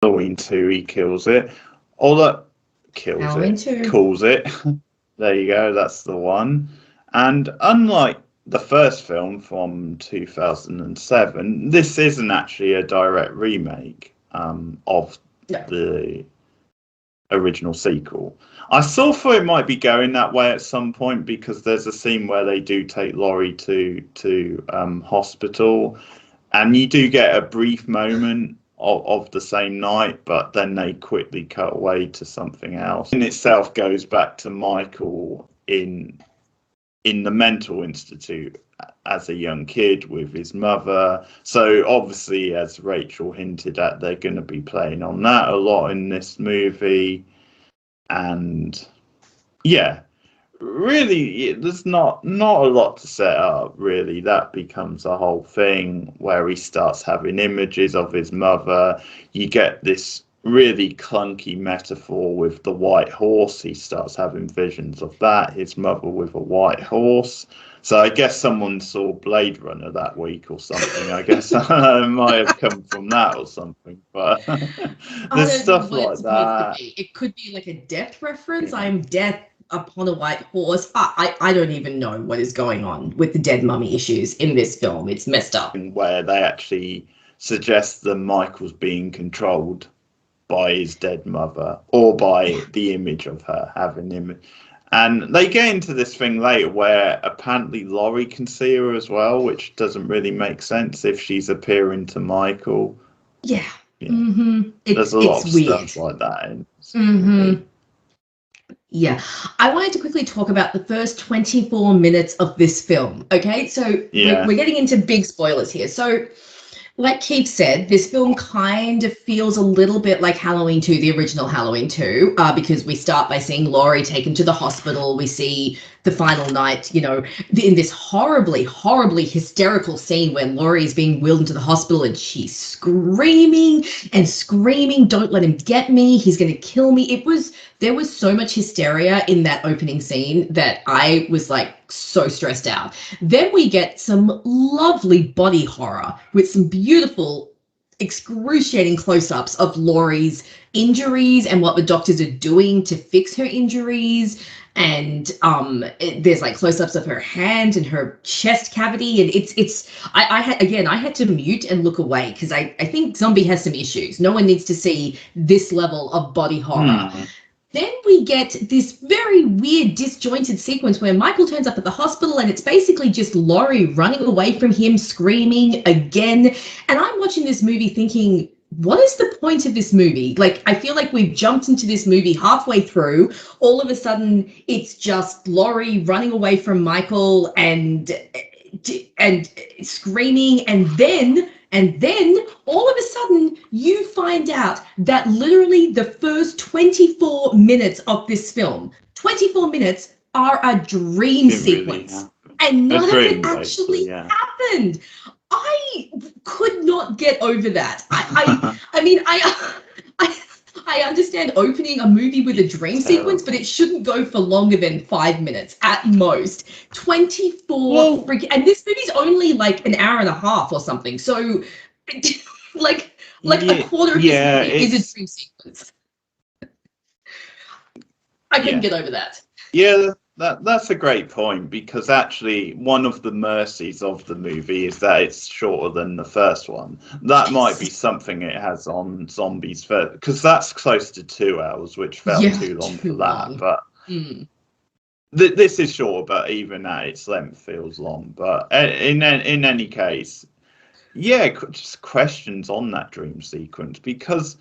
Halloween 2, he kills it. Or that Halloween 2. calls it. There you go, that's the one. And unlike the first film from 2007, this isn't actually a direct remake of the original sequel. I sort of thought it might be going that way at some point, because there's a scene where they do take Laurie to hospital, and you do get a brief moment of the same night, but then they quickly cut away to something else. In itself goes back to Michael in the mental institute as a young kid with his mother. So obviously, as Rachel hinted at, they're going to be playing on that a lot in this movie. And yeah, really, there's not a lot to set up, really. That becomes a whole thing where he starts having images of his mother. You get this really clunky metaphor with the white horse. He starts having visions of that, his mother with a white horse. So I guess someone saw Blade Runner that week or something. I guess it might have come from that or something. But there's stuff like that. It could be like a death reference. Yeah. I'm death upon a white horse. I don't even know what is going on with the dead mummy issues in this film. It's messed up. Where they actually suggest that Michael's being controlled by his dead mother, or by the image of her having him. And they get into this thing later where apparently Laurie can see her as well, which doesn't really make sense if she's appearing to Michael. Yeah. Mm-hmm. There's a lot of weird stuff like that in this movie. Yeah. I wanted to quickly talk about the first 24 minutes of this film. Okay, so we're getting into big spoilers here. So like Keith said, this film kind of feels a little bit like Halloween 2, the original Halloween 2, because we start by seeing Laurie taken to the hospital. We see the final night, you know, in this horribly, horribly hysterical scene where Laurie is being wheeled into the hospital and she's screaming and screaming, "Don't let him get me. He's going to kill me." There was so much hysteria in that opening scene that I was like so stressed out. Then we get some lovely body horror with some beautiful, excruciating close-ups of Laurie's injuries and what the doctors are doing to fix her injuries. And there's like close-ups of her hand and her chest cavity, and I had to mute and look away because I think Zombie has some issues. No one needs to see this level of body horror. Then we get this very weird, disjointed sequence where Michael turns up at the hospital and it's basically just Laurie running away from him, screaming again. And I'm watching this movie thinking, what is the point of this movie? Like, I feel like we've jumped into this movie halfway through. All of a sudden, it's just Laurie running away from Michael and screaming, and then all of a sudden you find out that literally the first 24 minutes of this film, 24 minutes, are a dream sequence. Really, and none of it actually happened. I could not get over that. I mean, I understand opening a movie with a dream sequence, but it shouldn't go for longer than 5 minutes at most. 24 freaking, and this movie's only like an hour and a half or something. So, like a quarter of this movie is a dream sequence. I couldn't get over that. Yeah, that's a great point, because actually one of the mercies of the movie is that it's shorter than the first one. That might be something it has on Zombies first, because that's close to 2 hours, which felt too long for that. But this is short, but even at its length feels long. But in any case, just questions on that dream sequence, because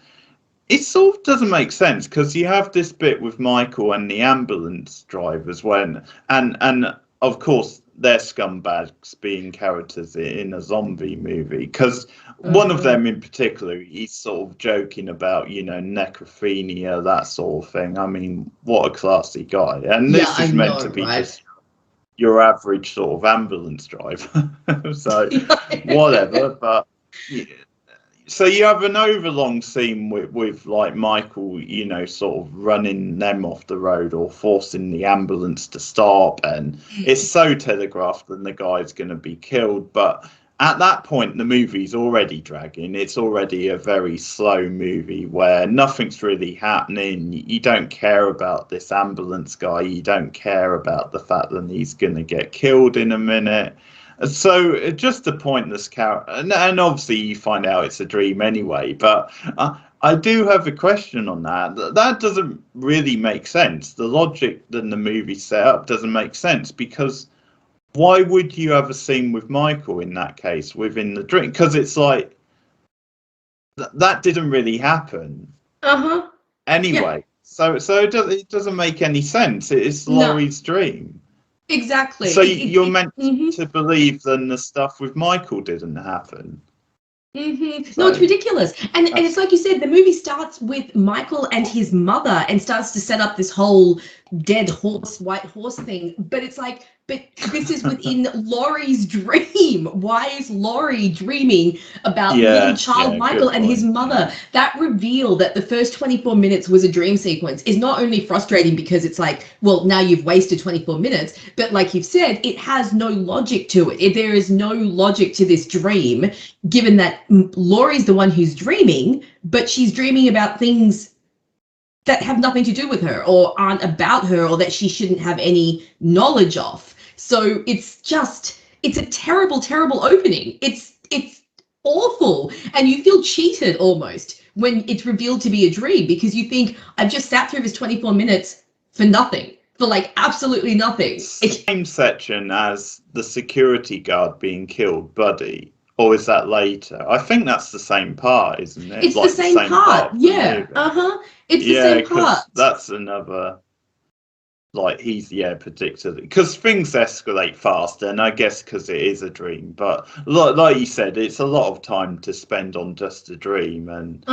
it sort of doesn't make sense, because you have this bit with Michael and the ambulance drivers and of course they're scumbags being characters in a zombie movie, because one of them in particular, he's sort of joking about, necrophenia, that sort of thing. I mean, what a classy guy. And this is meant to be just your average sort of ambulance driver. So whatever, but so you have an overlong scene with like Michael, sort of running them off the road or forcing the ambulance to stop, and it's so telegraphed that the guy's going to be killed. But at that point, the movie's already dragging. It's already a very slow movie where nothing's really happening. You don't care about this ambulance guy. You don't care about the fact that he's going to get killed in a minute. So just a pointless character. And obviously you find out it's a dream anyway. But I do have a question on that. That doesn't really make sense. The logic that the movie set up doesn't make sense, because why would you have a scene with Michael in that case within the dream? Because it's like that didn't really happen. Anyway, yeah. So it doesn't make any sense. It's Laurie's dream. Exactly. So you're meant to believe then the stuff with Michael didn't happen. So, no, it's ridiculous. And it's like you said, the movie starts with Michael and his mother and starts to set up this whole dead horse, white horse thing. But it's like, but this is within Laurie's dream. Why is Laurie dreaming about little child Michael and his mother? That reveal that the first 24 minutes was a dream sequence is not only frustrating because it's like, well, now you've wasted 24 minutes, but like you've said, it has no logic to it. There is no logic to this dream, given that Laurie's the one who's dreaming, but she's dreaming about things that have nothing to do with her or aren't about her or that she shouldn't have any knowledge of. So it's a terrible, terrible opening. It's awful. And you feel cheated almost when it's revealed to be a dream, because you think, I've just sat through this 24 minutes for nothing, for like absolutely nothing. Same section as the security guard being killed, Buddy. Or is that later? I think that's the same part, isn't it? It's like the same part. Yeah. It's the same part. That's another, like, he's predicted, because things escalate faster, and I guess because it is a dream. But like you said, it's a lot of time to spend on just a dream, and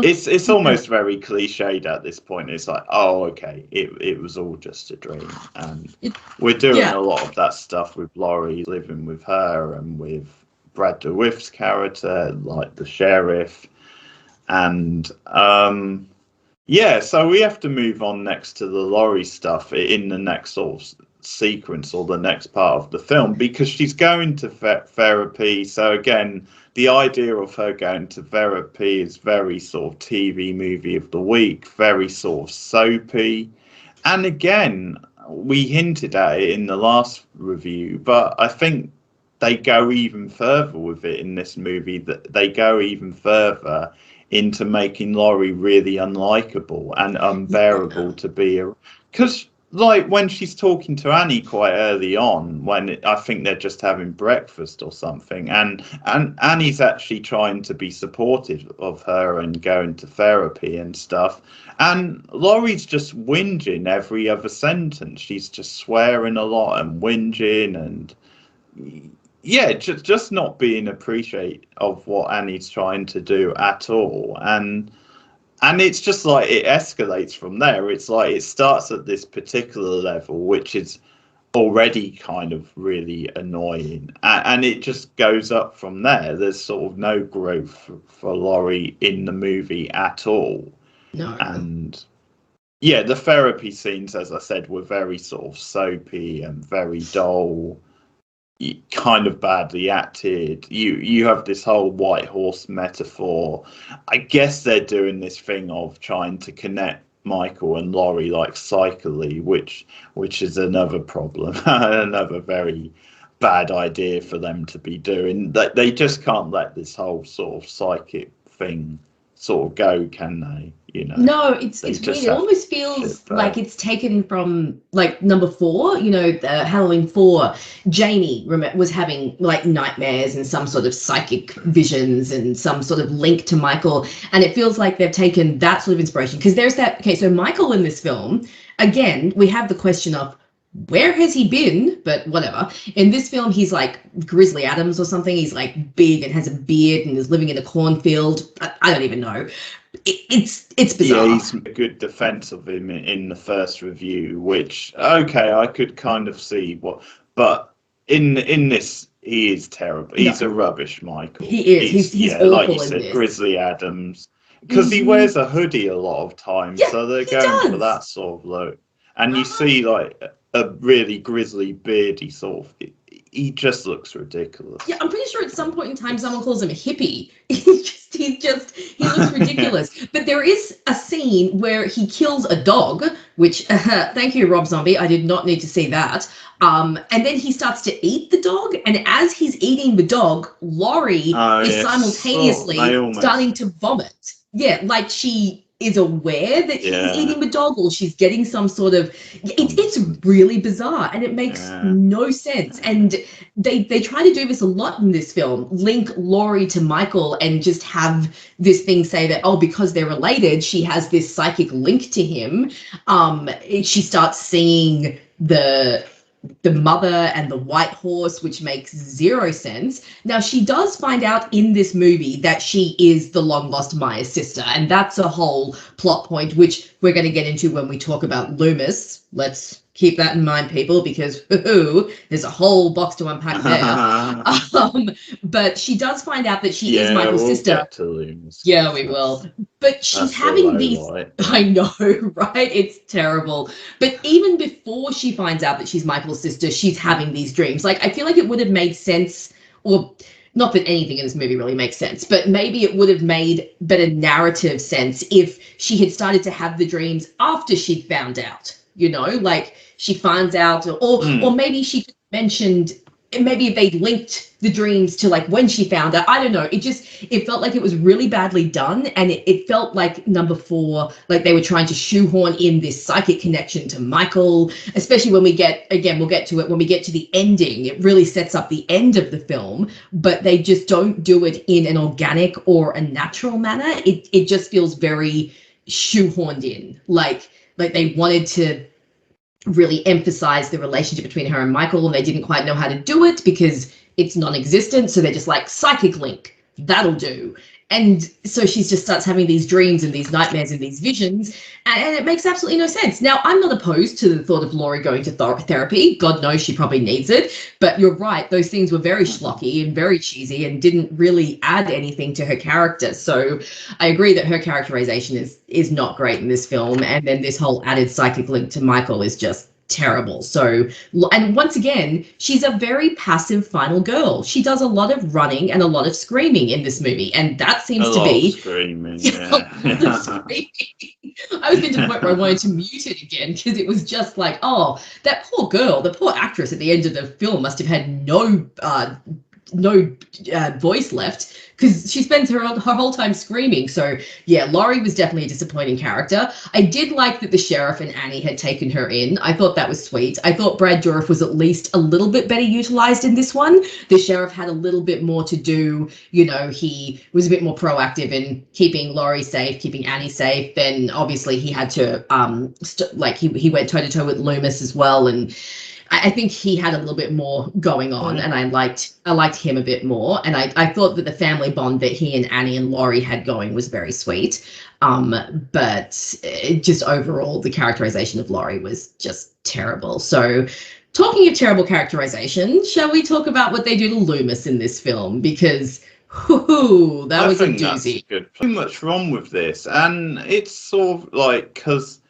it's almost very cliched at this point. It's like, oh, okay, it was all just a dream, and we're doing a lot of that stuff with Laurie living with her and with Brad DeWitt's character, like the sheriff, and so we have to move on next to the Laurie stuff in the next sort of sequence or the next part of the film, because she's going to therapy. So again, the idea of her going to therapy is very sort of TV movie of the week, very sort of soapy. And again, we hinted at it in the last review, but I think they go even further with it in this movie, that they go even further into making Laurie really unlikable and unbearable to be. Because like when she's talking to Annie quite early on, when I think they're just having breakfast or something, and Annie's actually trying to be supportive of her and going to therapy and stuff, and Laurie's just whinging every other sentence. She's just swearing a lot and whinging, and just not being appreciative of what Annie's trying to do at all. And it's just like it escalates from there. It's like it starts at this particular level, which is already kind of really annoying, and it just goes up from there. There's sort of no growth for Laurie in the movie at all. No. And the therapy scenes, as I said, were very sort of soapy and very dull, kind of badly acted. You have this whole white horse metaphor. I guess they're doing this thing of trying to connect Michael and Laurie like psychically, which is another problem, another very bad idea for them to be doing. They just can't let this whole sort of psychic thing sort of go, can they? No, it's weird. It almost feels like it's taken from like number 4, the Halloween 4. Jamie was having like nightmares and some sort of psychic visions and some sort of link to Michael, and it feels like they've taken that sort of inspiration, because there's that. Okay, so Michael in this film, again, we have the question of where has he been, but whatever. In this film, he's like Grizzly Adams or something. He's like big and has a beard and is living in a cornfield. I don't even know. It's bizarre. Yeah, he's a good defense of him in the first review, which, okay, I could kind of see but in this, he is terrible. He's a rubbish Michael. He is. He's awful, like you said, Grizzly Adams, because he wears a hoodie a lot of times, so they're going for that sort of look. And you see like a really grizzly beardy sort of. he just looks ridiculous. Yeah, I'm pretty sure at some point in time someone calls him a hippie. He looks ridiculous. But there is a scene where he kills a dog, which thank you, Rob Zombie. I did not need to see that. And then he starts to eat the dog, and as he's eating the dog, Laurie is simultaneously starting to vomit. Yeah, like she is aware that he's eating the dog, or she's getting some sort of it's really bizarre, and it makes no sense. And they try to do this a lot in this film, link Laurie to Michael and just have this thing say that, oh, because they're related, she has this psychic link to him. She starts seeing the mother and the white horse, which makes zero sense. Now, she does find out in this movie that she is the long lost Maya's sister, and that's a whole plot point, which we're going to get into when we talk about Loomis. Let's keep that in mind, people, because there's a whole box to unpack there. But she does find out that she is Michael's sister. Get to Loomis. Yeah, we will. But she's having these. I know, right? It's terrible. But even before she finds out that she's Michael's sister, she's having these dreams. Like, I feel like it would have made sense, or not that anything in this movie really makes sense, but maybe it would have made better narrative sense if she had started to have the dreams after she'd found out. You know, like she finds out, or maybe she mentioned, maybe if they linked the dreams to like when she found out. I don't know. It felt like it was really badly done, and it felt like number 4, like they were trying to shoehorn in this psychic connection to Michael, especially when we'll get to it when we get to the ending. It really sets up the end of the film, but they just don't do it in an organic or a natural manner. It just feels very shoehorned in, like they wanted to really emphasize the relationship between her and Michael, and they didn't quite know how to do it because it's non-existent. So they're just like, psychic link, that'll do. And so she just starts having these dreams and these nightmares and these visions, and it makes absolutely no sense. Now, I'm not opposed to the thought of Laurie going to therapy. God knows she probably needs it. But you're right, those things were very schlocky and very cheesy and didn't really add anything to her character. So I agree that her characterization is not great in this film. And then this whole added psychic link to Michael is just terrible. So, and once again, she's a very passive final girl. She does a lot of running and a lot of screaming in this movie, and that seems to be screaming. Screaming. I was getting to the point where I wanted to mute it again because it was just like, oh, that poor girl, the poor actress at the end of the film must have had no voice left, because she spends her whole time screaming. So yeah, Laurie was definitely a disappointing character. I did like that the sheriff and Annie had taken her in. I thought that was sweet. I thought Brad Dourif was at least a little bit better utilized in this one. The sheriff had a little bit more to do. You know, he was a bit more proactive in keeping Laurie safe, keeping Annie safe. Then obviously he had to he went toe to toe with Loomis as well, and I think he had a little bit more going on, and I liked him a bit more. And I thought that the family bond that he and Annie and Laurie had going was very sweet. But just overall, the characterization of Laurie was just terrible. So talking of terrible characterization, shall we talk about what they do to Loomis in this film? Because that was a doozy. Good. Too much wrong with this, and it's sort of like, because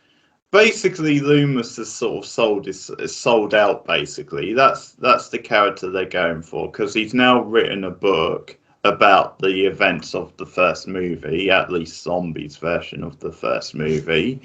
basically Loomis is sort of sold out. Basically, that's the character they're going for, because he's now written a book about the events of the first movie, at least Zombie's version of the first movie.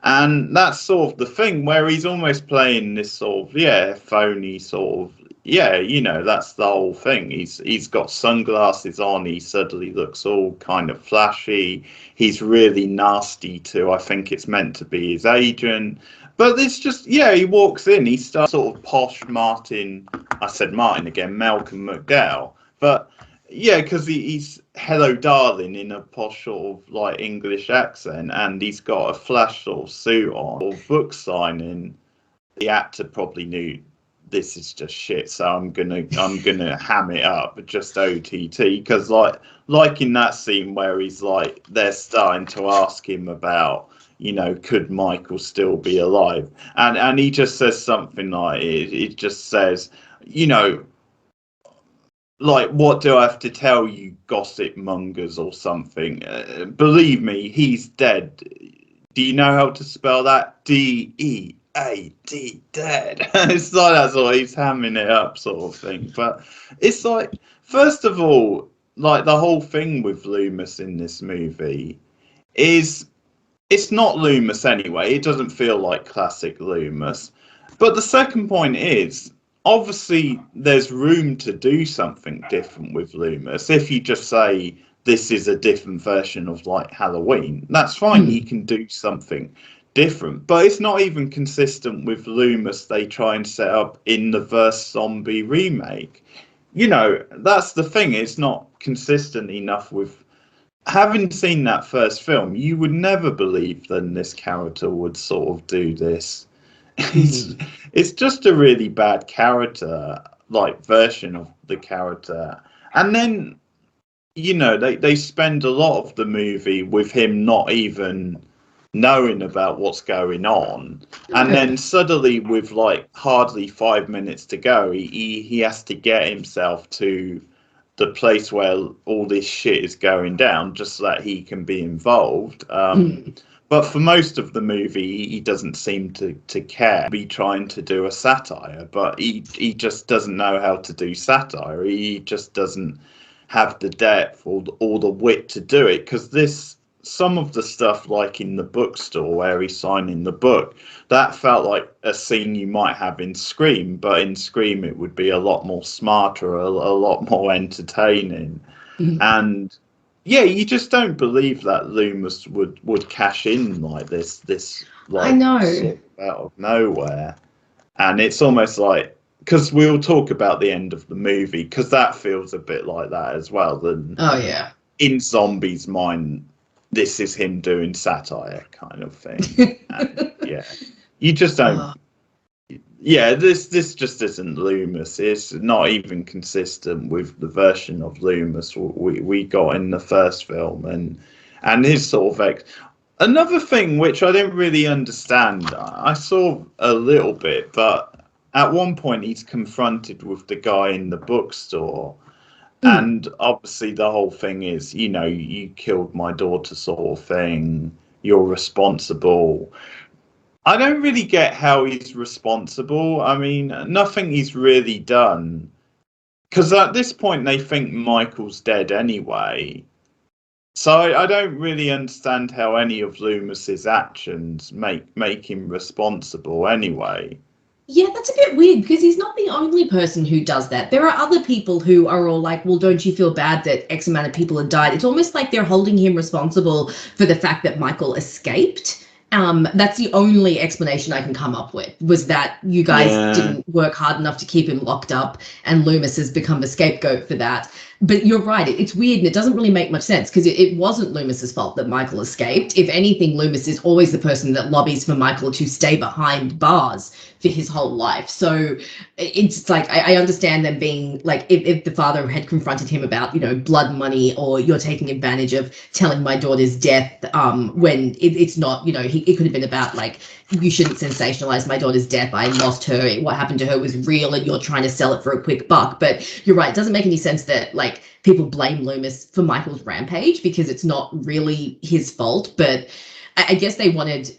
And that's sort of the thing, where he's almost playing this sort of, phony sort of, that's the whole thing. He's got sunglasses on, he suddenly looks all kind of flashy, he's really nasty too. I think it's meant to be his agent. But it's just, he walks in, he starts sort of posh Malcolm McDowell. But because he's hello darling in a posh sort of like English accent, and he's got a flash sort of suit on, or book signing. The actor probably knew this is just shit, so I'm gonna ham it up just OTT, because like in that scene where he's like, they're starting to ask him about, could Michael still be alive, and he just says something like, it just says, like, what do I have to tell you, gossip mongers, or something? Believe me, he's dead. Do you know how to spell that? DEAD. D dead. It's like that's all he's hamming it up, sort of thing. But it's like, first of all, like the whole thing with Loomis in this movie is it's not Loomis anyway. It doesn't feel like classic Loomis. But the second point is, obviously, there's room to do something different with Loomis. If you just say this is a different version of like Halloween, that's fine. You can do something different. But it's not even consistent with Loomis they try and set up in the Verse Zombie remake. You know, that's the thing. It's not consistent enough with. Having seen that first film, you would never believe that this character would sort of do this. It's just a really bad character, like version of the character. And then, you know, they spend a lot of the movie with him not even knowing about what's going on. And then suddenly, with like hardly 5 minutes to go, he has to get himself to the place where all this shit is going down just so that he can be involved. But for most of the movie, he doesn't seem to care. Be trying to do a satire, but he just doesn't know how to do satire. He just doesn't have the depth or the wit to do it. Because some of the stuff, like in the bookstore where he's signing the book, that felt like a scene you might have in Scream, but in Scream it would be a lot more smarter, a lot more entertaining. And yeah, you just don't believe that Loomis would cash in like this like I know. sort of out of nowhere. And it's almost like, because we'll talk about the end of the movie, because that feels a bit like that as well. In Zombie's mind, this is him doing satire kind of thing. And, yeah, you just don't. Yeah, this just isn't Loomis. It's not even consistent with the version of Loomis we got in the first film, and his sort of another thing which I didn't really understand. I saw a little bit, but at one point he's confronted with the guy in the bookstore. And obviously the whole thing is, you know, you killed my daughter sort of thing. You're responsible. I don't really get how he's responsible. I mean, nothing he's really done. Because at this point they think Michael's dead anyway. So I don't really understand how any of Loomis's actions make him responsible anyway. Yeah, that's a bit weird because he's not the only person who does that. There are other people who are all like, well, don't you feel bad that X amount of people have died? It's almost like they're holding him responsible for the fact that Michael escaped. That's the only explanation I can come up with, was that you guys didn't work hard enough to keep him locked up and Loomis has become the scapegoat for that. But you're right, it's weird and it doesn't really make much sense because it wasn't Loomis's fault that Michael escaped. If anything, Loomis is always the person that lobbies for Michael to stay behind bars for his whole life. So it's like, I understand them being like, if the father had confronted him about, you know, blood money or you're taking advantage of telling my daughter's death, when it's not, you know, it could have been about like, you shouldn't sensationalize my daughter's death. I lost her. What happened to her was real and you're trying to sell it for a quick buck. But you're right. It doesn't make any sense that like people blame Loomis for Michael's rampage because it's not really his fault. But I guess they wanted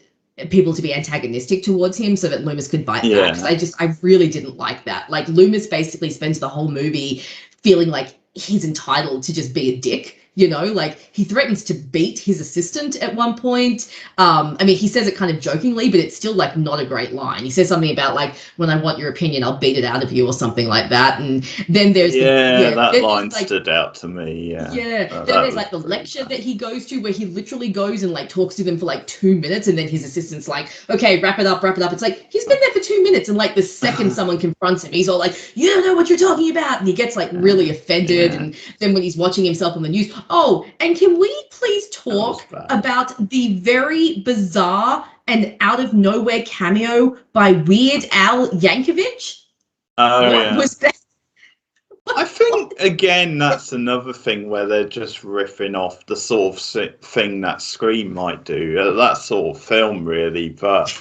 people to be antagonistic towards him so that Loomis could bite back. I really didn't like that. Like Loomis basically spends the whole movie feeling like he's entitled to just be a dick. You know, like he threatens to beat his assistant at one point. I mean, he says it kind of jokingly, but it's still like not a great line. He says something about like, when I want your opinion, I'll beat it out of you or something like that. And then there's that line like, stood out to me. Then there's like the lecture that he goes to where he literally goes and like talks to them for like 2 minutes. And then his assistant's like, okay, wrap it up. It's like, he's been there for 2 minutes. And like the second someone confronts him, he's all like, you don't know what you're talking about. And he gets like really offended. And then when he's watching himself on the news, oh, and can we please talk about the very bizarre and out of nowhere cameo by Weird Al Yankovic? What was that? I think, again, that's another thing where they're just riffing off the sort of thing that Scream might do, that sort of film, really, but...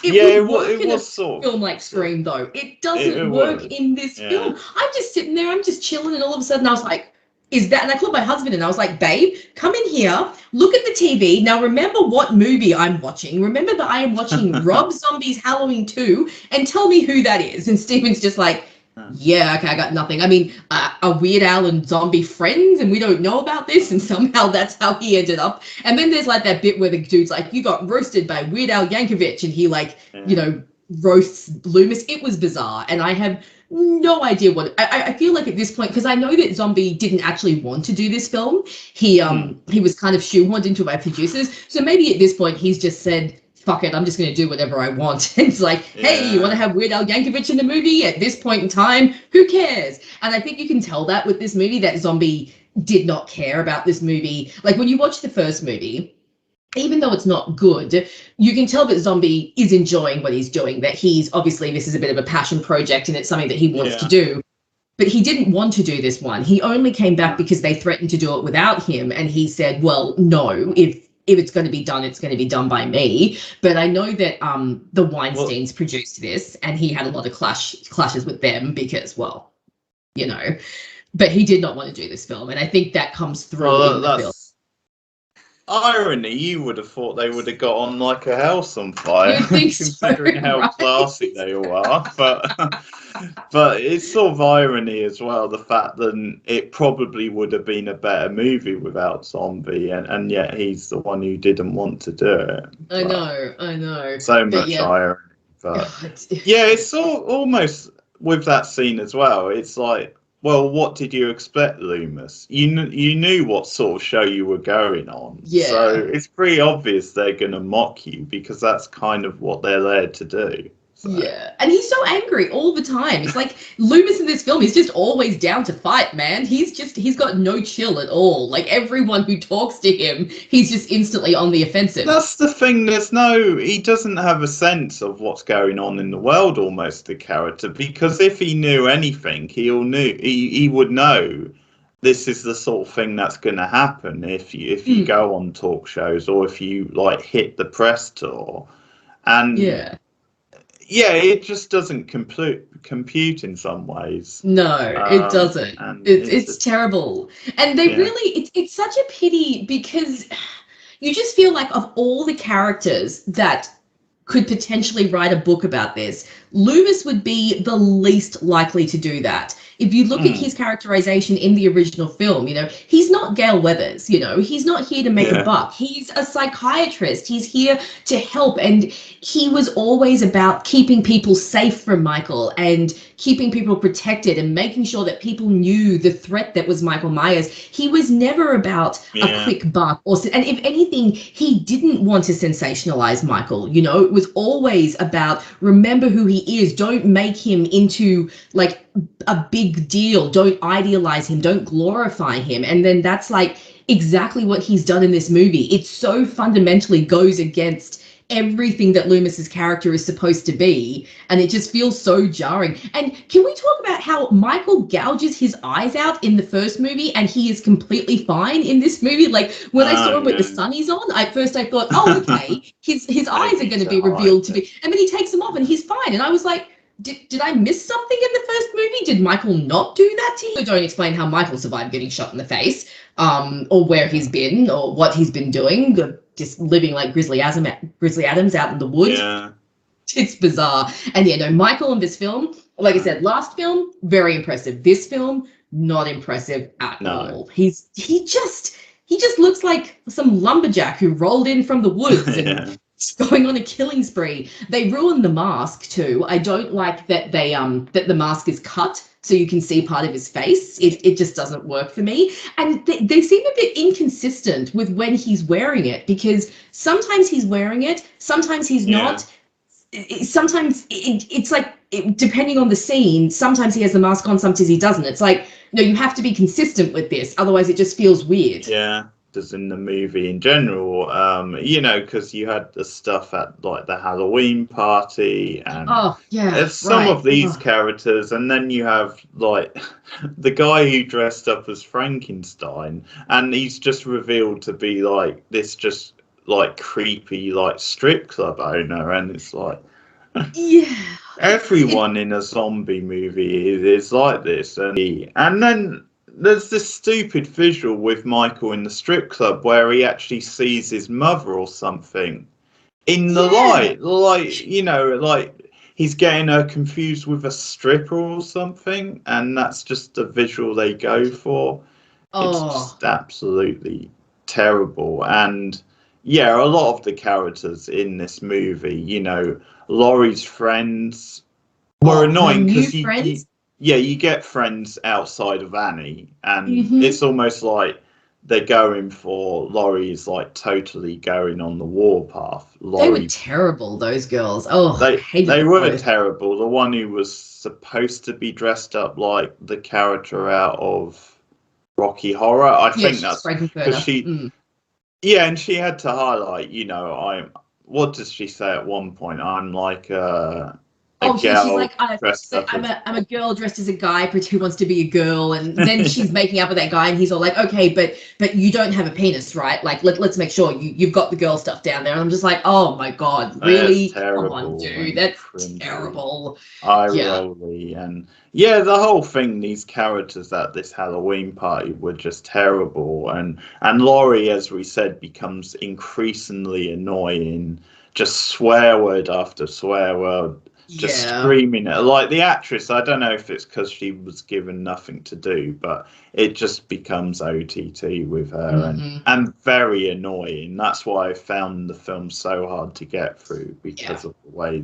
It was sort of film like Scream, though. It doesn't work in this film. I'm just sitting there, I'm just chilling, and all of a sudden I was like, is that, and I called my husband and I was like, babe, come in here, look at the TV. Now remember what movie I'm watching. Remember that I am watching Rob Zombie's Halloween 2 and tell me who that is. And Stephen's just like, yeah, okay, I got nothing. I mean, are Weird Al and Zombie friends and we don't know about this? And somehow that's how he ended up. And then there's like that bit where the dude's like, you got roasted by Weird Al Yankovic, and he like, you know, roasts Loomis. It was bizarre. And I have no idea what I feel like at this point, because I know that Zombie didn't actually want to do this film. He was kind of shoehorned into it by producers. So maybe at this point he's just said, fuck it, I'm just going to do whatever I want. And it's like, hey, you want to have Weird Al Yankovic in the movie at this point in time? Who cares? And I think you can tell that with this movie, that Zombie did not care about this movie. Like when you watch the first movie, even though it's not good, you can tell that Zombie is enjoying what he's doing, that he's obviously, this is a bit of a passion project and it's something that he wants to do. But he didn't want to do this one. He only came back because they threatened to do it without him. And he said, well, no, if it's going to be done, it's going to be done by me. But I know that the Weinsteins produced this, and he had a lot of clashes with them because, well, you know, but he did not want to do this film. And I think that comes through in the film. Irony, you would have thought they would have got on like a house on fire, considering how classy they all are. But it's sort of irony as well, the fact that it probably would have been a better movie without Zombie, and yet he's the one who didn't want to do it. I know. So much irony. But yeah, it's almost with that scene as well. It's like, well, what did you expect, Loomis? You knew what sort of show you were going on. Yeah. So it's pretty obvious they're going to mock you because that's kind of what they're there to do. So. Yeah, and he's so angry all the time. It's like Loomis in this film, he's just always down to fight, man. He's got no chill at all. Like everyone who talks to him, he's just instantly on the offensive. That's the thing. He doesn't have a sense of what's going on in the world, almost, the character, because if he knew anything, he would know this is the sort of thing that's going to happen if you go on talk shows or if you like hit the press tour. And yeah, it just doesn't compute in some ways. No, it doesn't. It's terrible. And they really, it's such a pity because you just feel like of all the characters that could potentially write a book about this, Loomis would be the least likely to do that. If you look at his characterization in the original film, you know, he's not Gale Weathers, you know, he's not here to make a buck. He's a psychiatrist. He's here to help. And he was always about keeping people safe from Michael and keeping people protected and making sure that people knew the threat that was Michael Myers. He was never about a quick buck. And if anything, he didn't want to sensationalize Michael. You know, it was always about remember who he is. Don't make him into like a big deal. Don't idealize him. Don't glorify him. And then that's like exactly what he's done in this movie. It so fundamentally goes against everything that Loomis's character is supposed to be, and it just feels so jarring. And can we talk about how Michael gouges his eyes out in the first movie and he is completely fine in this movie? Like when I saw him with the sunnies on, at first I thought, oh, okay, his eyes are going to be revealed to be, and then he takes them off and he's fine. And I was like, did I miss something in the first movie? Did Michael not do that to you? Don't explain how Michael survived getting shot in the face, or where he's been, or what he's been doing, just living like Grizzly Adams out in the woods. Yeah. It's bizarre. And yeah, no, Michael in this film, like I said, last film, very impressive. This film, not impressive at all. He just looks like some lumberjack who rolled in from the woods and going on a killing spree. They ruined the mask too. I don't like that they that the mask is cut so you can see part of his face. It just doesn't work for me. And they seem a bit inconsistent with when he's wearing it, because sometimes he's wearing it, sometimes he's not. Sometimes it's like, depending on the scene, sometimes he has the mask on, sometimes he doesn't. It's like, no, you have to be consistent with this, otherwise it just feels weird. Yeah. In the movie in general, you know, because you had the stuff at like the Halloween party, and some of these characters, and then you have like the guy who dressed up as Frankenstein, and he's just revealed to be like this just like creepy like strip club owner, and it's like everyone in a zombie movie is like this, and then there's this stupid visual with Michael in the strip club where he actually sees his mother or something in the light, like, you know, like he's getting her confused with a stripper or something, and that's just the visual they go for. It's just absolutely terrible. And yeah, a lot of the characters in this movie, you know, Laurie's friends were annoying because you get friends outside of Annie, and it's almost like they're going for Laurie's like totally going on the warpath. They were terrible, those girls. Oh, they were terrible. The one who was supposed to be dressed up like the character out of Rocky Horror, I think that's because she, and she had to highlight, you know, what does she say at one point? I'm like she's like, I'm a girl dressed as a guy who wants to be a girl, and then she's making up with that guy, and he's all like, okay, but you don't have a penis, right? Like, let's make sure you've got the girl stuff down there. And I'm just like, oh my god, really? Come on, dude, that's terrible. Eye-rolly, and yeah, the whole thing. These characters at this Halloween party were just terrible, and Laurie, as we said, becomes increasingly annoying. Just swear word after swear word. Just screaming at her. Like the actress, I don't know if it's because she was given nothing to do, but it just becomes OTT with her, and very annoying. That's why I found the film so hard to get through, because of the way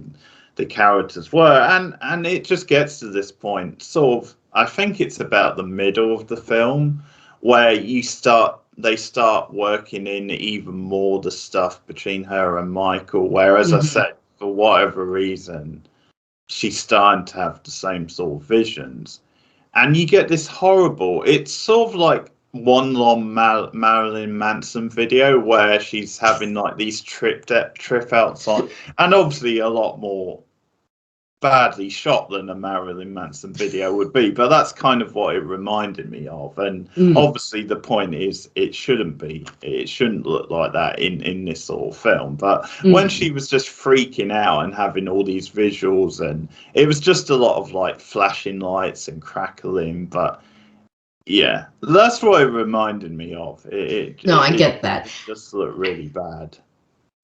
the characters were, and it just gets to this point, sort of, I think it's about the middle of the film, where they start working in even more the stuff between her and Michael, where, as I said, for whatever reason, she's starting to have the same sort of visions. And you get this horrible, it's sort of like one long Marilyn Manson video where she's having like these trip outside, and obviously a lot more badly shot than a Marilyn Manson video would be, but that's kind of what it reminded me of. And obviously the point is it shouldn't look like that in this sort of film, but when she was just freaking out and having all these visuals, and it was just a lot of like flashing lights and crackling, but yeah, that's what it reminded me of. I get that. It just looked really bad.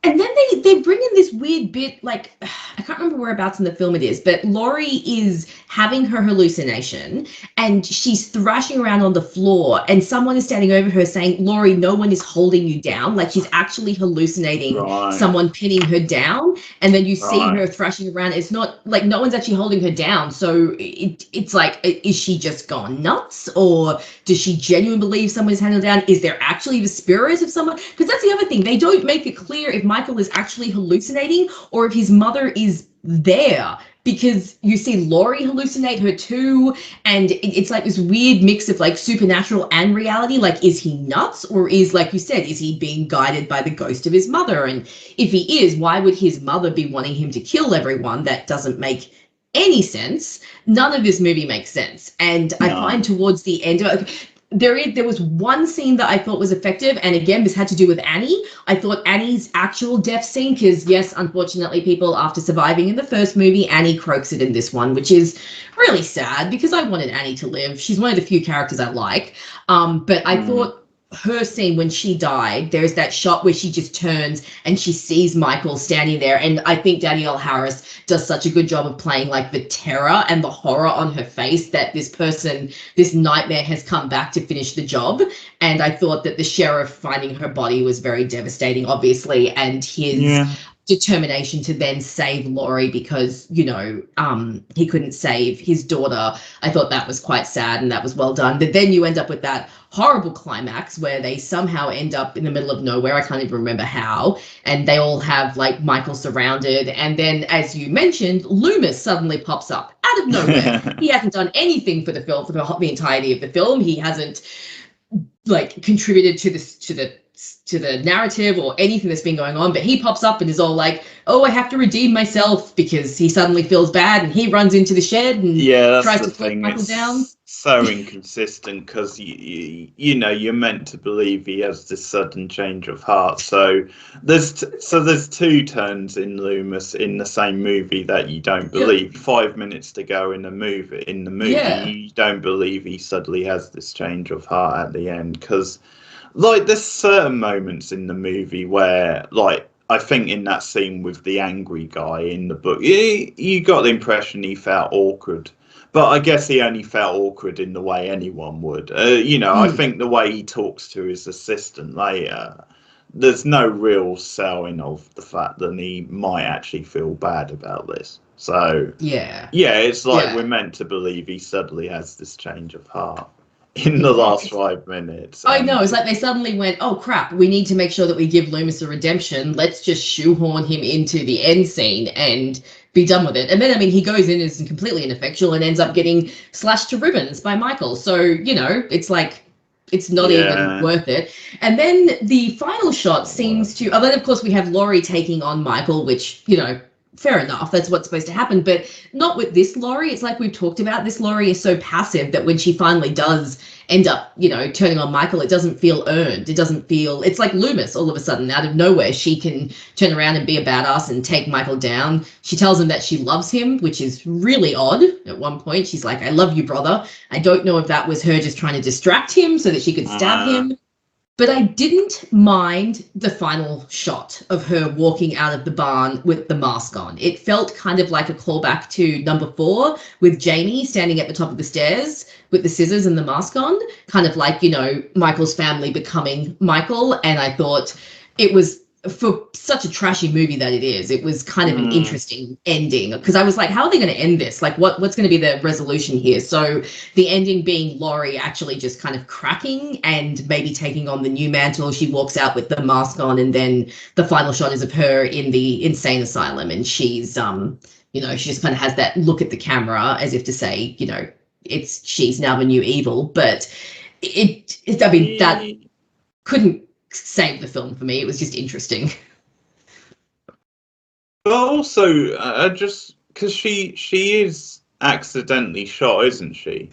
And then they bring in this weird bit, like, I can't remember whereabouts in the film it is, but Laurie is having her hallucination and she's thrashing around on the floor, and someone is standing over her saying, Laurie, no one is holding you down. Like, she's actually hallucinating someone pinning her down. And then you see her thrashing around. It's not like no one's actually holding her down. So it's like, is she just gone nuts? Or does she genuinely believe someone's hanging her down? Is there actually the spirit of someone? Because that's the other thing. They don't make it clear if Michael is actually hallucinating or if his mother is there, because you see Laurie hallucinate her too, and it's like this weird mix of like supernatural and reality. Like, is he nuts, or is, like you said, is he being guided by the ghost of his mother? And if he is, why would his mother be wanting him to kill everyone? That doesn't make any sense. None of this movie makes sense. And I find towards the end of it, there was one scene that I thought was effective, and again, this had to do with Annie. I thought Annie's actual death scene, because yes, unfortunately, people, after surviving in the first movie, Annie croaks it in this one, which is really sad because I wanted Annie to live. She's one of the few characters I like. But I thought her scene when she died, there's that shot where she just turns and she sees Michael standing there, and I think Danielle Harris does such a good job of playing like the terror and the horror on her face that this nightmare has come back to finish the job. And I thought that the sheriff finding her body was very devastating, obviously, and his determination to then save Laurie because, you know, he couldn't save his daughter. I thought that was quite sad, and that was well done. But then you end up with that horrible climax where they somehow end up in the middle of nowhere. I can't even remember how. And they all have like Michael surrounded. And then, as you mentioned, Loomis suddenly pops up out of nowhere. He hasn't done anything for the film, for the entirety of the film. He hasn't like contributed to the narrative or anything that's been going on, but he pops up and is all like, oh, I have to redeem myself, because he suddenly feels bad and he runs into the shed and tries to put Michael down. so inconsistent because you know you're meant to believe he has this sudden change of heart. So there's two turns in Loomis in the same movie that you don't believe. Yep. 5 minutes to go in the movie. Yeah. You don't believe he suddenly has this change of heart at the end because like there's certain moments in the movie where like. I think in that scene with the angry guy in the book, you got the impression he felt awkward. But I guess he only felt awkward in the way anyone would. You know, I think the way he talks to his assistant later, there's no real selling of the fact that he might actually feel bad about this. So, Yeah. yeah, it's like Yeah. we're meant to believe he suddenly has this change of heart in the last 5 minutes. I know. It's like they suddenly went, oh, crap, we need to make sure that we give Loomis a redemption. Let's just shoehorn him into the end scene and be done with it. And then, I mean, he goes in as completely ineffectual and ends up getting slashed to ribbons by Michael. So, you know, it's like, it's not even worth it. And then the final shot seems to, then of course we have Laurie taking on Michael, which, you know, fair enough, that's what's supposed to happen, but not with this Laurie. It's like we've talked about, this Laurie is so passive that when she finally does end up, you know, turning on Michael, it doesn't feel earned. It doesn't feel, it's like Loomis all of a sudden out of nowhere. She can turn around and be a badass and take Michael down. She tells him that she loves him, which is really odd. At one point, she's like, I love you, brother. I don't know if that was her just trying to distract him so that she could stab him. But I didn't mind the final shot of her walking out of the barn with the mask on. It felt kind of like a callback to number 4 with Jamie standing at the top of the stairs with the scissors and the mask on, kind of like, you know, Michael's family becoming Michael. And I thought it was, for such a trashy movie that it is, it was kind of an interesting ending, because I was like, how are they going to end this? Like, what's going to be the resolution here? So the ending being Laurie actually just kind of cracking and maybe taking on the new mantle. She walks out with the mask on, and then the final shot is of her in the insane asylum, and she's you know, she just kind of has that look at the camera as if to say, you know, she's now the new evil. But I mean, that couldn't save the film for me. It was just interesting. But also, just because she is accidentally shot, isn't she?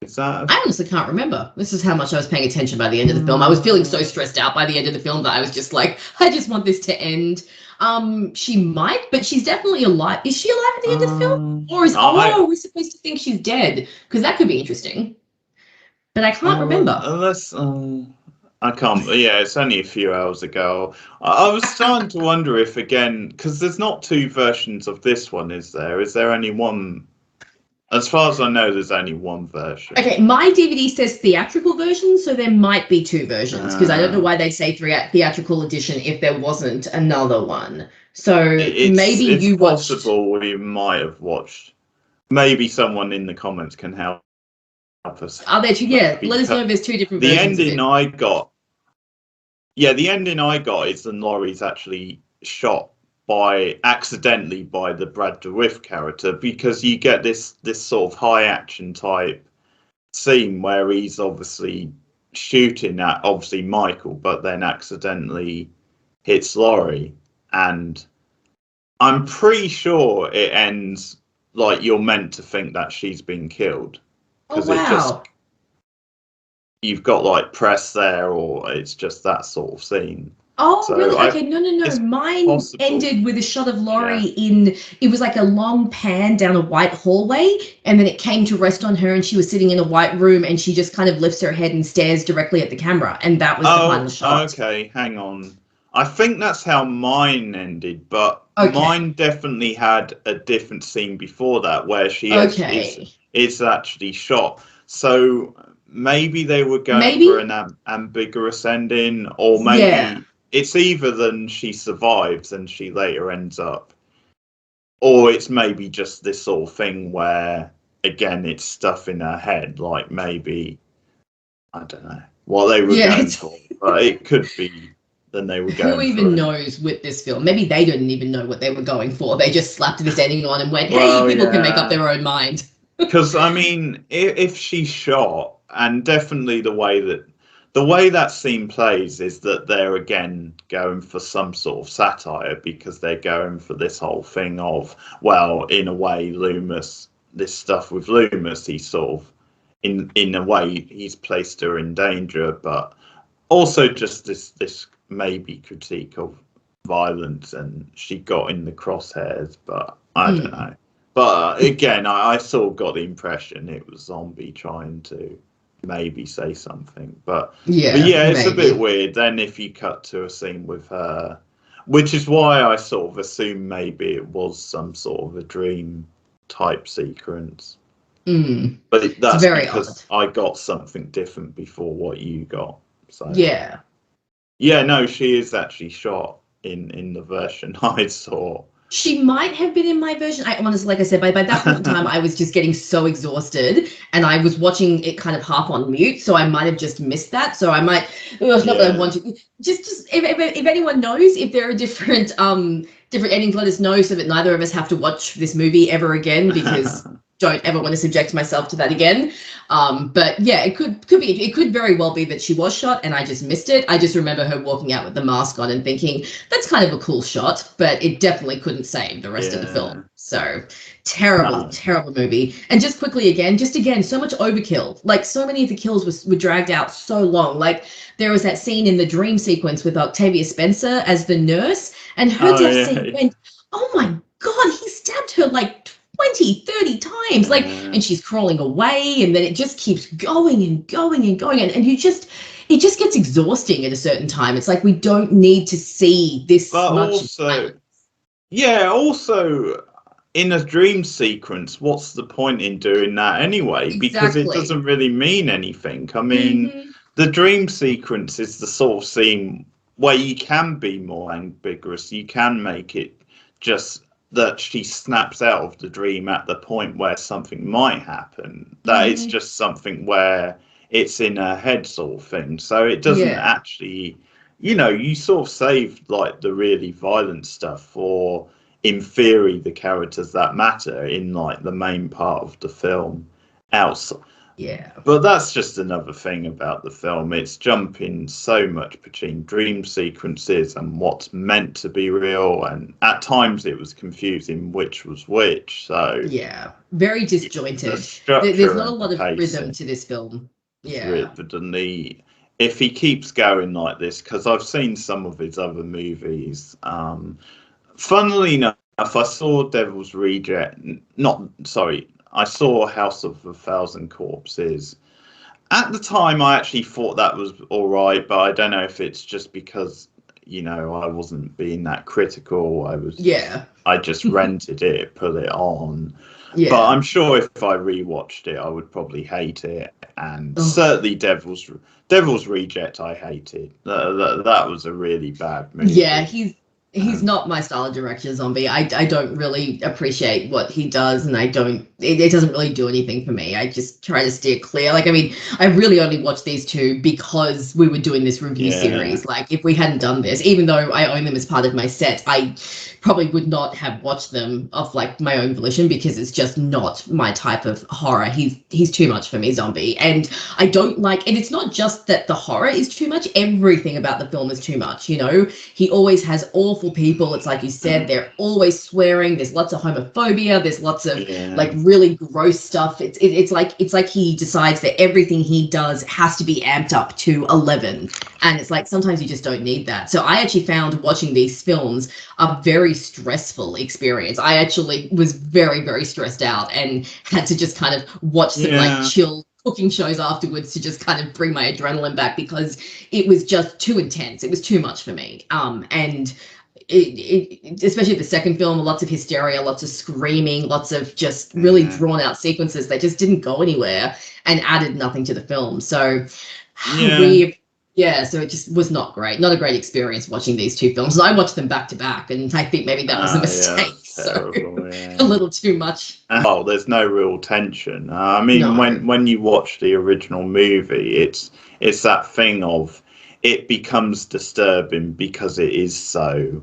Is that? I honestly can't remember. This is how much I was paying attention by the end of the film. I was feeling so stressed out by the end of the film that I was just like, I just want this to end. She might, but she's definitely alive. Is she alive at the end of the film? Or are we supposed to think she's dead? Because that could be interesting. But I can't remember. Unless I can't. Yeah, it's only a few hours ago. I was starting to wonder if, again, because there's not 2 versions of this one, is there? Is there only one? As far as I know, there's only one version. Okay, my DVD says theatrical version, so there might be 2 versions, because I don't know why they'd say theatrical edition if there wasn't another one. So maybe you watched. It's possible we might have watched. Maybe someone in the comments can help us. Are there 2? Yeah, let us know if there's 2 different versions. The ending I got. Yeah, the ending I got is that Laurie's actually shot accidentally by the Brad DeWitt character, because you get this sort of high action type scene where he's obviously shooting at Michael, but then accidentally hits Laurie, and I'm pretty sure it ends like you're meant to think that she's been killed, because you've got like press there, or it's just that sort of scene. Oh, so really? Okay, no. Mine ended with a shot of Laurie it was like a long pan down a white hallway, and then it came to rest on her, and she was sitting in a white room, and she just kind of lifts her head and stares directly at the camera, and that was the final shot. Okay, hang on. I think that's how mine ended, but mine definitely had a different scene before that where she is actually shot. So maybe they were going for an ambiguous ending, or maybe it's either then she survives and she later ends up, or it's maybe just this sort of thing where, again, it's stuff in her head, like maybe, I don't know what they were going for, but it could be then they were going for. Who even knows with this film? Maybe they didn't even know what they were going for. They just slapped this ending on and went, hey, people can make up their own mind. Because, I mean, if she's shot, and definitely the way that scene plays is that they're again going for some sort of satire, because they're going for this whole thing of, well, in a way, Loomis, this stuff with Loomis, he's sort of in a way he's placed her in danger, but also just this maybe critique of violence, and she got in the crosshairs, but I don't know. But again, I sort of got the impression it was Zombie trying to maybe say something, but yeah, it's maybe a bit weird. Then if you cut to a scene with her, which is why I sort of assumed maybe it was some sort of a dream type sequence. But that's because odd. I got something different before what you got. So yeah, no, she is actually shot in the version I saw. She might have been in my version. I honestly, like I said, by that point in time, I was just getting so exhausted, and I was watching it kind of half on mute, so I might have just missed that. So I might, not that I want to. Just if anyone knows if there are different endings, let us know so that neither of us have to watch this movie ever again, because don't ever want to subject myself to that again. But yeah, it could very well be that she was shot and I just missed it. I just remember her walking out with the mask on and thinking that's kind of a cool shot, but it definitely couldn't save the rest of the film. So terrible movie. And just quickly again, so much overkill. Like so many of the kills were dragged out so long. Like there was that scene in the dream sequence with Octavia Spencer as the nurse, and her death scene went, oh my God, he stabbed her like 20, 30 times, like, and she's crawling away, and then it just keeps going and going and going, and it just gets exhausting at a certain time. It's like we don't need to see this much. Also in a dream sequence, what's the point in doing that anyway? Because it doesn't really mean anything. I mean, the dream sequence is the sort of scene where you can be more ambiguous. You can make it just that she snaps out of the dream at the point where something might happen. That it's just something where it's in her head sort of thing. So it doesn't actually, you sort of save like the really violent stuff for, in theory, the characters that matter in like the main part of the film outside. Yeah. But that's just another thing about the film. It's jumping so much between dream sequences and what's meant to be real, and at times it was confusing which was which. So yeah, very disjointed. There's not a lot of rhythm to this film. Yeah. If he keeps going like this, because I've seen some of his other movies. Funnily enough, I saw Devil's Reject. I saw House of a Thousand Corpses. At the time, I actually thought that was all right, but I don't know if it's just because, I wasn't being that critical. I just rented it, put it on. Yeah. But I'm sure if I rewatched it, I would probably hate it. And certainly Devil's Reject, I hated. That was a really bad movie. Yeah, he's not my style of director, Zombie. I don't really appreciate what he does, and it doesn't really do anything for me. I just try to steer clear. Like, I mean, I really only watched these two because we were doing this review series. Like, if we hadn't done this, even though I own them as part of my set, I probably would not have watched them of like my own volition, because it's just not my type of horror. He's too much for me, Zombie. And I don't like, and it's not just that the horror is too much, everything about the film is too much. He always has awful people. It's like you said, they're always swearing, there's lots of homophobia, there's lots of like really gross stuff. It's like he decides that everything he does has to be amped up to 11, and it's like sometimes you just don't need that. So I actually found watching these films a very stressful experience. I actually was very, very stressed out and had to just kind of watch some like chill cooking shows afterwards to just kind of bring my adrenaline back, because it was just too intense. It was too much for me. And it especially the second film, lots of hysteria, lots of screaming, lots of just really drawn out sequences that just didn't go anywhere and added nothing to the film. So so it just was not great. Not a great experience watching these two films. And I watched them back to back, and I think maybe that was a mistake. Terrible, a little too much. Oh, there's no real tension. I mean, when you watch the original movie, it's that thing of it becomes disturbing because it is so,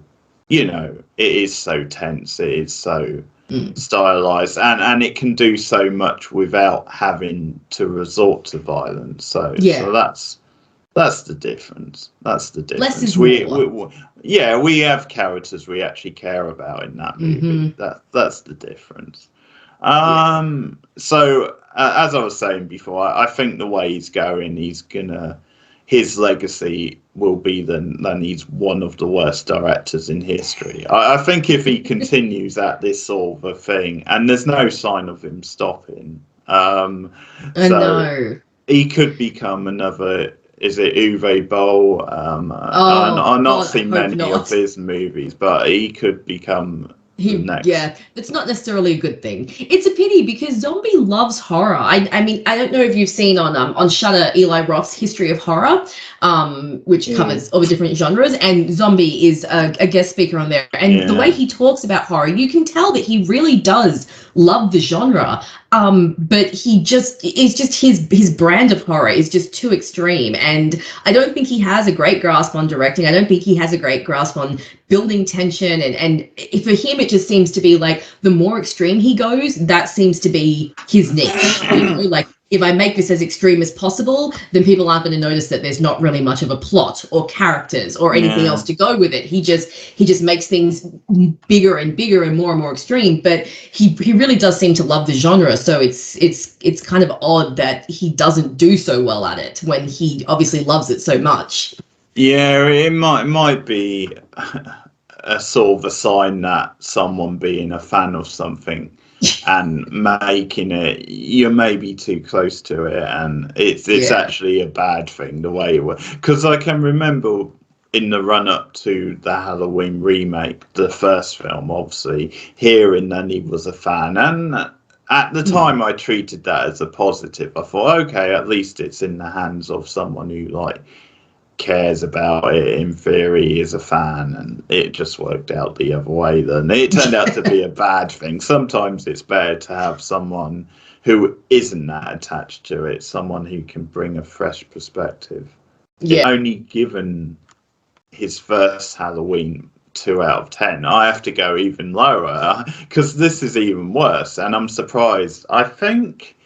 it is so tense. It is so stylized, and it can do so much without having to resort to violence. So that's the difference. That's the difference. Less is more. We have characters we actually care about in that movie. That's the difference. So as I was saying before, I think the way he's going, his legacy will be then he's one of the worst directors in history. I think if he continues at this sort of a thing, and there's no sign of him stopping, so he could become another. Is it Uwe Boll? I've not seen many of his movies, but he could become. Yeah, it's not necessarily a good thing. It's a pity because Zombie loves horror. I mean, I don't know if you've seen on Shudder Eli Roth's History of Horror, which covers all the different genres, and Zombie is a guest speaker on there. And the way he talks about horror, you can tell that he really does love the genre. But it's just his brand of horror is just too extreme, and I don't think he has a great grasp on directing. I don't think he has a great grasp on building tension, and for him it just seems to be like the more extreme he goes, that seems to be his niche. Like, if I make this as extreme as possible, then people aren't going to notice that there's not really much of a plot or characters or anything else to go with it. He just makes things bigger and bigger and more extreme. But he really does seem to love the genre. So it's kind of odd that he doesn't do so well at it when he obviously loves it so much. Yeah, it might be a sort of a sign that someone being a fan of something and making it, you're maybe too close to it, and it's actually a bad thing the way it was. Because I can remember in the run up to the Halloween remake, the first film, obviously hearing that he was a fan, and at the time I treated that as a positive. I thought, okay, at least it's in the hands of someone who like cares about it. In theory, is a fan, and it just worked out the other way. Then it turned out to be a bad thing. Sometimes it's better to have someone who isn't that attached to it, someone who can bring a fresh perspective. Only given his first Halloween 2 out of 10, I have to go even lower because this is even worse, and I'm surprised. I think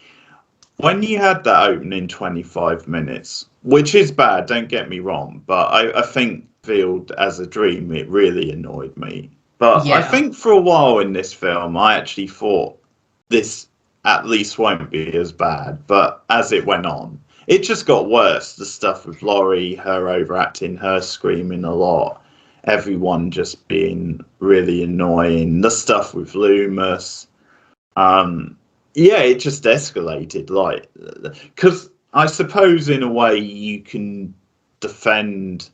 when you had that opening 25 minutes, which is bad, don't get me wrong, but I think Field as a Dream, it really annoyed me. But I think for a while in this film, I actually thought this at least won't be as bad. But as it went on, it just got worse. The stuff with Laurie, her overacting, her screaming a lot, everyone just being really annoying, the stuff with Loomis. It just escalated, like, because I suppose in a way you can defend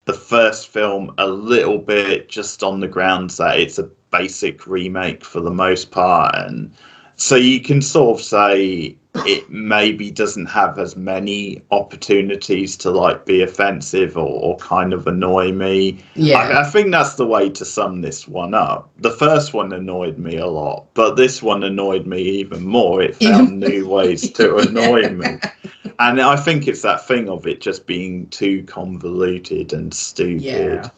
the first film a little bit just on the grounds that it's a basic remake for the most part, and so you can sort of say it maybe doesn't have as many opportunities to like be offensive or kind of annoy me. I think that's the way to sum this one up. The first one annoyed me a lot, but this one annoyed me even more. It found new ways to annoy me, and I think it's that thing of it just being too convoluted and stupid.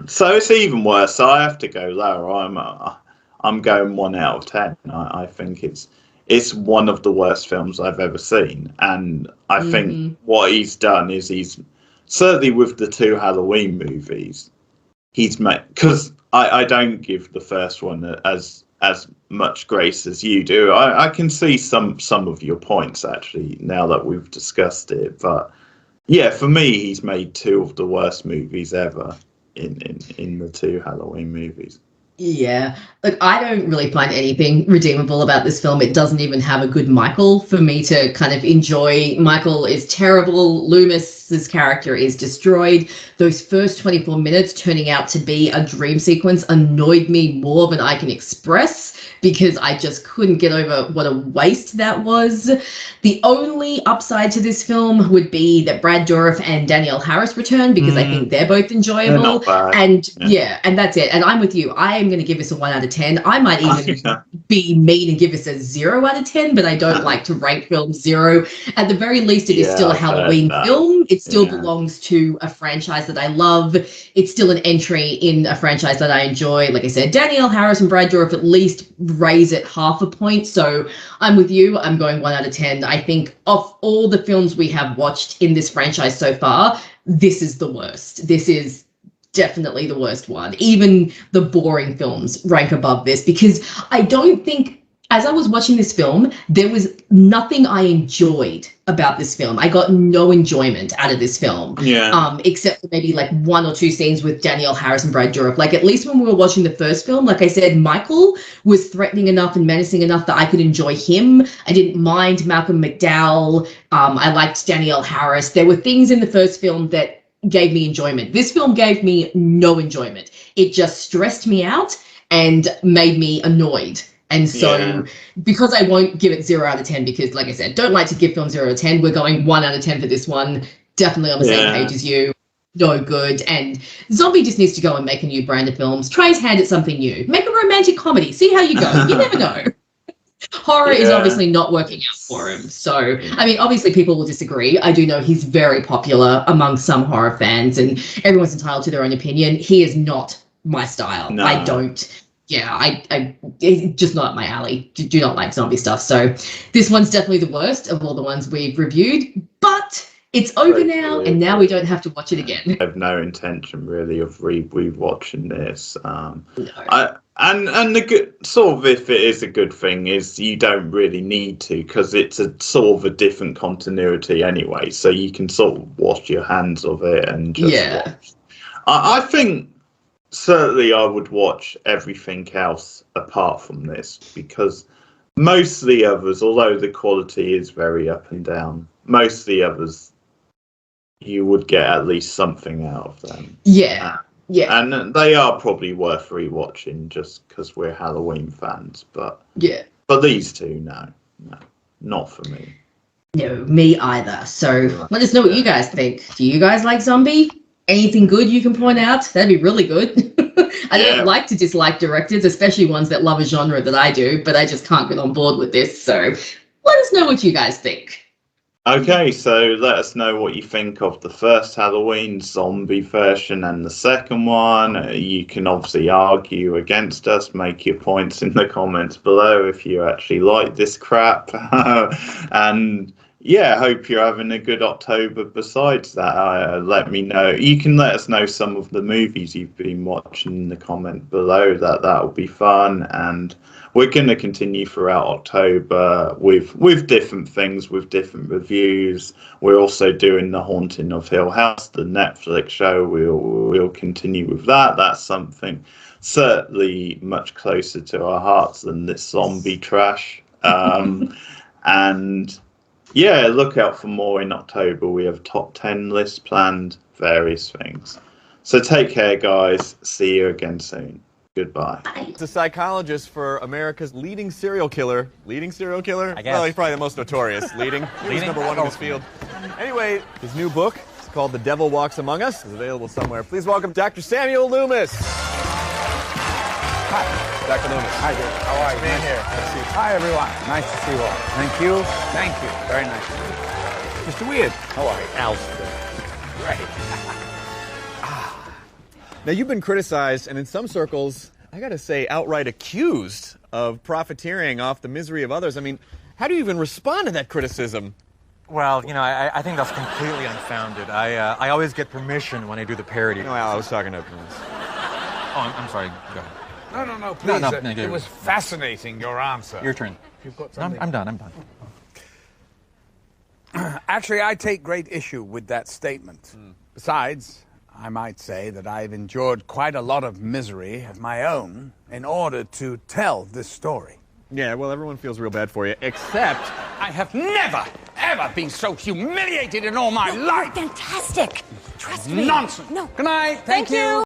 So it's even worse. So I have to go lower. I'm going 1 out of 10. I think it's one of the worst films I've ever seen. And I think what he's done is he's, certainly with the 2 Halloween movies, he's made, because I don't give the first one as much grace as you do. I can see some of your points, actually, now that we've discussed it. But yeah, for me, he's made 2 of the worst movies ever in the 2 Halloween movies. Yeah, look, I don't really find anything redeemable about this film. It doesn't even have a good Michael for me to kind of enjoy. Michael is terrible. Loomis's character is destroyed. Those first 24 minutes turning out to be a dream sequence annoyed me more than I can express, because I just couldn't get over what a waste that was. The only upside to this film would be that Brad Dourif and Danielle Harris return, because I think they're both enjoyable. And and that's it. And I'm with you. I am going to give this a 1 out of 10. I might even be mean and give this a 0 out of 10, but I don't like to rank films 0. At the very least, it is still a Halloween film. It still belongs to a franchise that I love. It's still an entry in a franchise that I enjoy. Like I said, Danielle Harris and Brad Dourif at least raise it half a point. So I'm with you. I'm going 1 out of 10. I think of all the films we have watched in this franchise so far, this is the worst. This is definitely the worst one. Even the boring films rank above this, because I don't think as I was watching this film, there was nothing I enjoyed about this film. I got no enjoyment out of this film. Yeah. Except for maybe like 1 or 2 scenes with Danielle Harris and Brad Dourif. Like, at least when we were watching the first film, like I said, Michael was threatening enough and menacing enough that I could enjoy him. I didn't mind Malcolm McDowell. I liked Danielle Harris. There were things in the first film that gave me enjoyment. This film gave me no enjoyment. It just stressed me out and made me annoyed. And so, because I won't give it 0 out of 10, because like I said, don't like to give films 0 out of 10. We're going 1 out of 10 for this one. Definitely on the same page as you. No good. And Zombie just needs to go and make a new brand of films. Try his hand at something new. Make a romantic comedy. See how you go. You never know. Horror is obviously not working out for him. So, I mean, obviously people will disagree. I do know he's very popular among some horror fans, and everyone's entitled to their own opinion. He is not my style. No. I don't. It's just not my alley. Do not like zombie stuff. So this one's definitely the worst of all the ones we've reviewed, but it's over now, and now we don't have to watch it again. I have no intention really of rewatching this. No. And the good sort of, if it is a good thing, is you don't really need to, because it's a sort of a different continuity anyway, so you can sort of wash your hands of it and just watch. I think certainly I would watch everything else apart from this, because most of the others, although the quality is very up and down, most of the others you would get at least something out of them. Yeah. And they are probably worth rewatching just because we're Halloween fans. But these two, no, not for me. No, me either. So let us know what you guys think. Do you guys like Zombie? Anything good you can point out? That'd be really good. I don't like to dislike directors, especially ones that love a genre that I do, but I just can't get on board with this. So let us know what you guys think. Okay, so let us know what you think of the first Halloween zombie version and the second one. You can obviously argue against us, make your points in the comments below if you actually like this crap. And yeah, hope you're having a good October besides that. Let me know. You can let us know some of the movies you've been watching in the comment below. That'll be fun. And we're going to continue throughout October with different things, with different reviews. We're also doing The Haunting of Hill House, the Netflix show. We'll continue with that. That's something certainly much closer to our hearts than this zombie trash. And yeah, look out for more in October. We have top 10 lists planned, various things. So take care, guys. See you again soon. Goodbye. He's a psychologist for America's leading serial killer. Leading serial killer? I guess. Well, he's probably the most notorious. Leading? He was number one in his field. Anyway, his new book is called The Devil Walks Among Us. It's available somewhere. Please welcome Dr. Samuel Loomis. Hi. Dr. Loomis. Hi, dear. How are you? Being here. Hi, everyone. Nice to see you all. Thank you. Thank you. Very nice to meet you. Mr. Weird. How are you? Alston. Great. Now, you've been criticized, and in some circles, I gotta say, outright accused of profiteering off the misery of others. I mean, how do you even respond to that criticism? Well, you know, I think that's completely unfounded. I always get permission when I do the parody. No, I was talking to... Oh, I'm sorry. Go ahead. No, please. No, it was fascinating, your answer. Your turn. You've got No, something. I'm done. Actually, I take great issue with that statement. Besides, I might say that I've endured quite a lot of misery of my own in order to tell this story. Yeah, well, everyone feels real bad for you, except... I have never, ever been so humiliated in all my life. Fantastic. Trust me. Nonsense. No. Good night. Thank you.